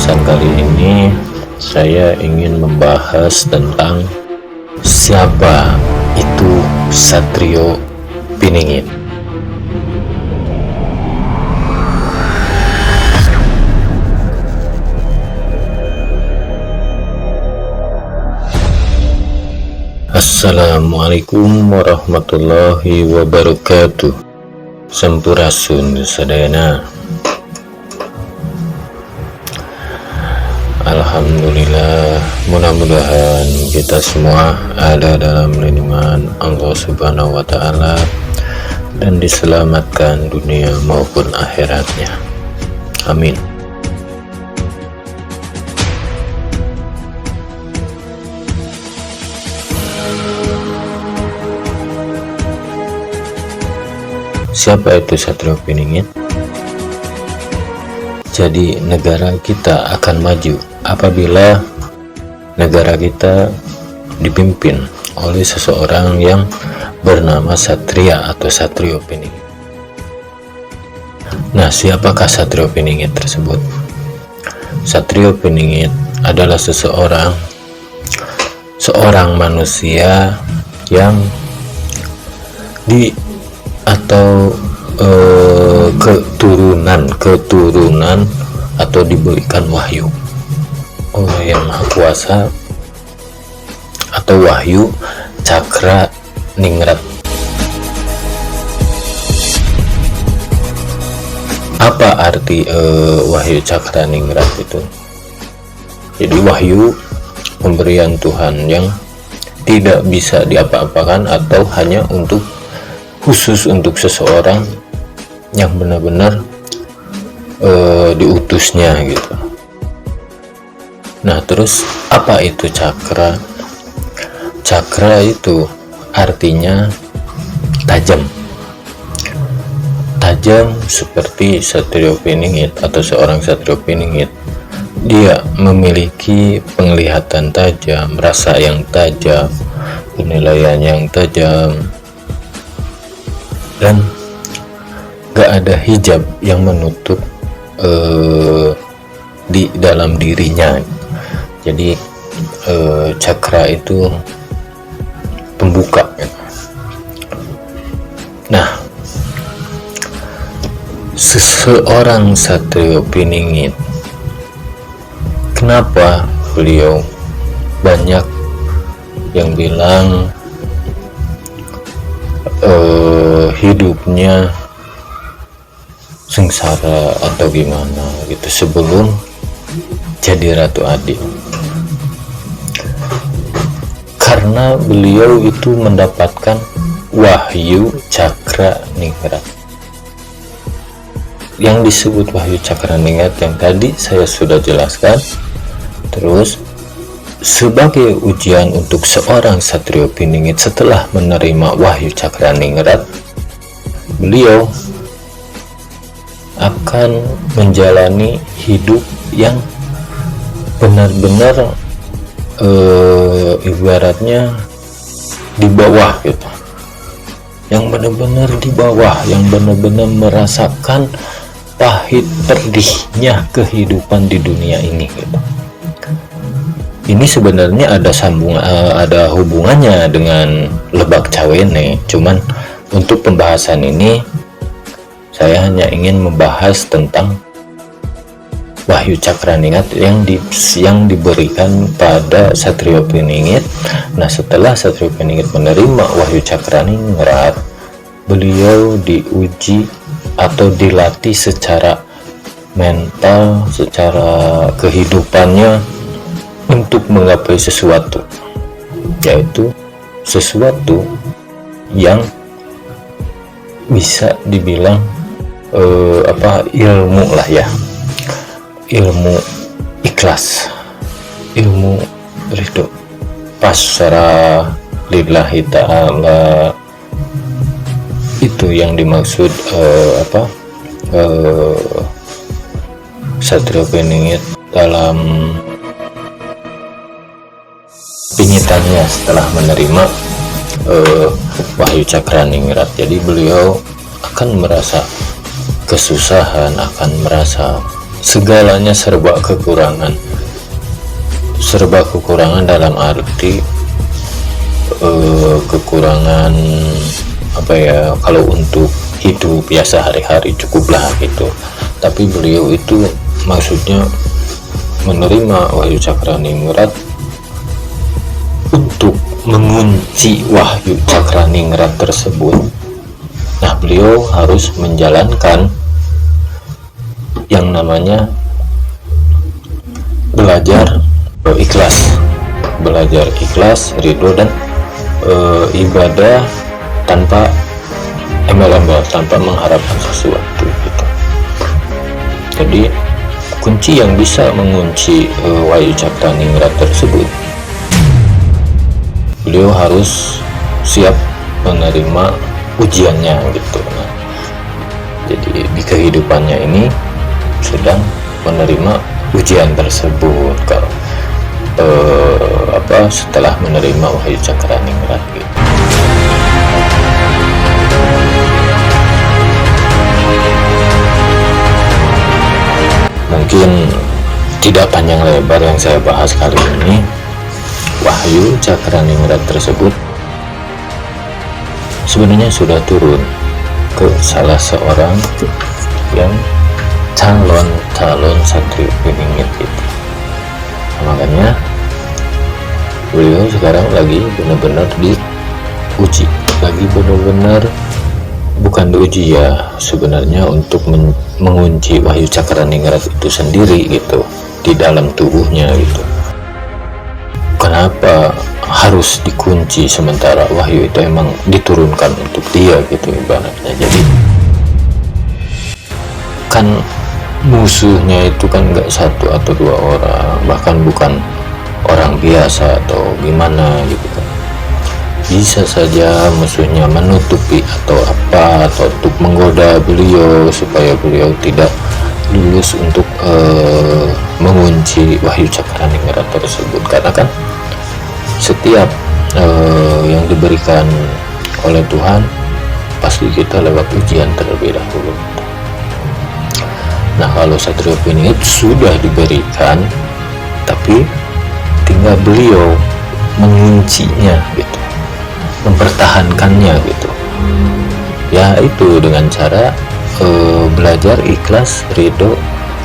pembahasan kali ini saya ingin membahas tentang siapa itu Satrio Piningit. Assalamualaikum warahmatullahi wabarakatuh. Sampurasun sadayana. Alhamdulillah, mudah-mudahan kita semua ada dalam lindungan Allah Subhanahu wa Ta'ala dan diselamatkan dunia maupun akhiratnya. Amin. Siapa itu Satrio Piningit? Jadi negara kita akan maju apabila negara kita dipimpin oleh seseorang yang bernama Satria atau Satrio Piningit. Nah, siapakah Satrio Piningit tersebut? Satrio Piningit adalah seorang manusia yang keturunan atau diberikan wahyu oleh Yang Maha Kuasa atau wahyu cakra ningrat. Apa arti wahyu cakra ningrat itu? Jadi wahyu pemberian Tuhan yang tidak bisa diapa-apakan atau hanya khusus untuk seseorang yang benar-benar diutusnya gitu. Nah, terus apa itu cakra? Cakra itu artinya tajam seperti Satrio Piningit atau seorang Satrio Piningit. Dia memiliki penglihatan tajam, rasa yang tajam, penilaian yang tajam, dan gak ada hijab yang menutup di dalam dirinya. Jadi cakra itu pembuka. Nah, seseorang Satrio Piningit, kenapa beliau banyak yang bilang hidupnya sengsara atau gimana gitu sebelum jadi Ratu Adil? Karena beliau itu mendapatkan wahyu cakra ningrat. Yang disebut wahyu cakra ningrat yang tadi saya sudah jelaskan. Terus sebagai ujian untuk seorang Satrio Piningit setelah menerima wahyu cakra ningrat, beliau akan menjalani hidup yang benar-benar ibaratnya di bawah gitu, yang benar-benar di bawah, yang benar-benar merasakan pahit pedihnya kehidupan di dunia ini gitu. Ini sebenarnya ada hubungannya dengan Lebak Cawene, cuman untuk pembahasan ini saya hanya ingin membahas tentang wahyu cakra ningrat yang diberikan pada Satrio Piningit. Nah, setelah Satrio Piningit menerima wahyu cakra ningrat, beliau diuji atau dilatih secara mental, secara kehidupannya untuk menggapai sesuatu, yaitu sesuatu yang bisa dibilang ilmu lah ya, ilmu ikhlas, ilmu ridho, pasrah lillahi ta'ala. Itu yang dimaksud Satrio Piningit dalam pingitannya setelah menerima wahyu cakra ningrat. Jadi beliau akan merasa kesusahan, akan merasa segalanya serba kekurangan. Serba kekurangan dalam arti kekurangan apa ya, kalau untuk hidup biasa hari-hari cukuplah gitu. Tapi beliau itu maksudnya menerima Wahyu Cakraningrat untuk mengunci Wahyu Cakraningrat tersebut. Nah, beliau harus menjalankan yang namanya belajar ikhlas, ridho, dan ibadah tanpa embel-embel, tanpa mengharapkan sesuatu gitu. Jadi kunci yang bisa mengunci Wahyu Cakraningrat tersebut, beliau harus siap menerima ujiannya gitu. Nah, jadi di kehidupannya ini sedang menerima ujian tersebut kalau setelah menerima Wahyu Cakraningrat gitu. Mungkin tidak panjang lebar yang saya bahas kali ini. Wahyu Cakraningrat tersebut sebenarnya sudah turun ke salah seorang yang calon satrio piningit gitu. Makanya beliau sekarang lagi benar-benar diuji, lagi benar-benar bukan diuji ya, sebenarnya untuk mengunci Wahyu Cakraningrat itu sendiri gitu di dalam tubuhnya gitu. Kenapa harus dikunci sementara Wahyu itu emang diturunkan untuk dia gitu ibaratnya. Jadi kan musuhnya itu kan nggak satu atau dua orang, bahkan bukan orang biasa atau gimana gitu kan. Bisa saja musuhnya menutupi atau apa, atau untuk menggoda beliau supaya beliau tidak lulus untuk mengunci Wahyu Cakraningrat tersebut. Karena kan setiap yang diberikan oleh Tuhan pasti kita lewat ujian terlebih dahulu. Nah, kalau satrio piningit sudah diberikan, tapi tinggal beliau menguncinya gitu, mempertahankannya gitu ya, itu dengan cara belajar ikhlas, ridho,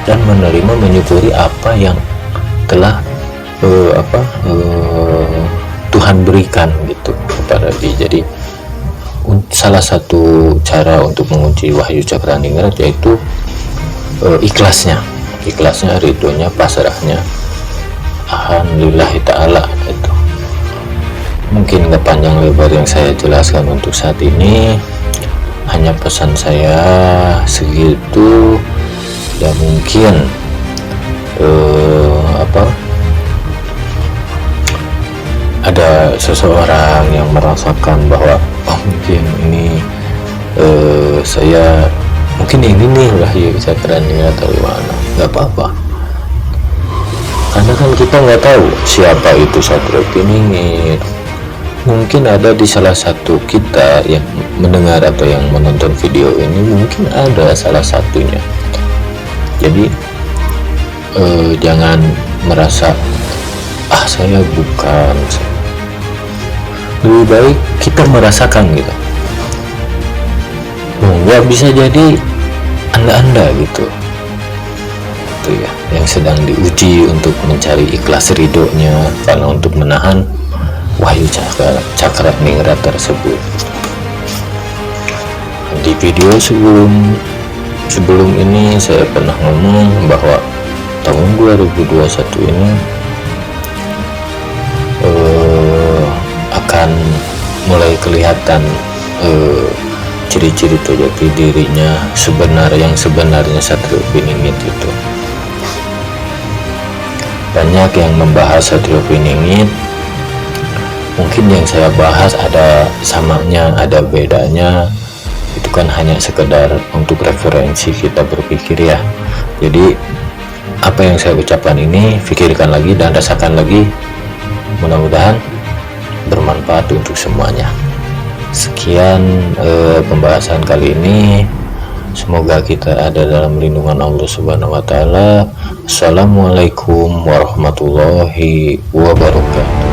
dan menerima, menyukuri apa yang telah Tuhan berikan gitu kepada dia. Jadi salah satu cara untuk mengunci Wahyu Cakraningrat yaitu ikhlasnya, ridhonya, pasrahnya, alhamdulillah ta'ala itu. Mungkin nggak panjang lebar yang saya jelaskan untuk saat ini, hanya pesan saya segitu. Dan mungkin ada seseorang yang merasakan bahwa mungkin ini saya mungkin ini nih Wahyu Cakraningrat atau gimana, nggak apa-apa, karena kan kita nggak tahu siapa itu satrio piningit. Mungkin ada di salah satu kita yang mendengar atau yang menonton video ini, mungkin ada salah satunya. Jadi jangan merasa saya bukan. Lebih baik kita merasakan gitu. Nggak bisa jadi anda gitu. Itu ya yang sedang diuji untuk mencari ikhlas ridhonya, karena untuk menahan Wahyu Cakraningrat tersebut. Di video sebelum ini saya pernah ngomong bahwa tahun 2021 ini akan mulai kelihatan ciri-ciri jati dirinya yang sebenarnya satrio piningit itu. Banyak yang membahas satrio piningit, mungkin yang saya bahas ada samanya, ada bedanya, itu kan hanya sekedar untuk referensi kita berpikir ya. Jadi apa yang saya ucapkan ini pikirkan lagi dan rasakan lagi, mudah-mudahan bermanfaat untuk semuanya. Sekian pembahasan kali ini. Semoga kita ada dalam lindungan Allah Subhanahu wa Ta'ala. Assalamualaikum warahmatullahi wabarakatuh.